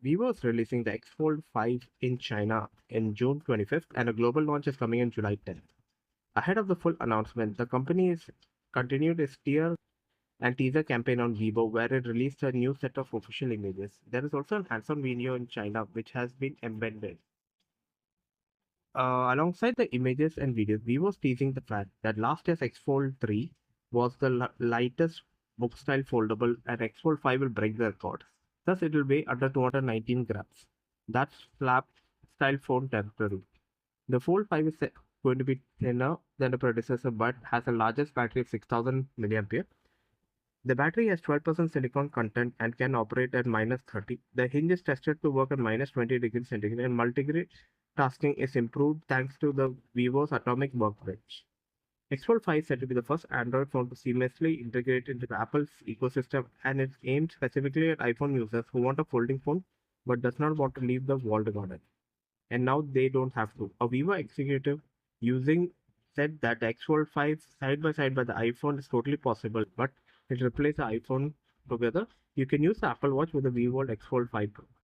Vivo is releasing the X Fold5 in China in June 25th, and a global launch is coming in July 10th. Ahead of the full announcement, the company is continued its tier and teaser campaign on Vivo, where it released a new set of official images. There is also a hands-on video in China which has been embedded. Alongside the images and videos, Vivo was teasing the fact that last year's X Fold 3 was the lightest book-style foldable, and X Fold 5 will break the record. Thus, it will weigh under 219 grams. That's flap-style phone territory. The Fold 5 is going to be thinner than the predecessor, but has a largest battery of 6000 mAh. The battery has 12% silicon content and can operate at -30. The hinge is tested to work at -20 degrees centigrade, and multitasking is improved thanks to the vivo's Atomic Workbench. X Fold 5 is said to be the first Android phone to seamlessly integrate into the Apple's ecosystem, and it's aimed specifically at iPhone users who want a folding phone but does not want to leave the walled garden. And now they don't have to. A Vivo executive using said that the X Fold 5 side by side by the iPhone is totally possible, but it replaces the iPhone together. You can use the Apple Watch with the Vivo X Fold 5 Pro.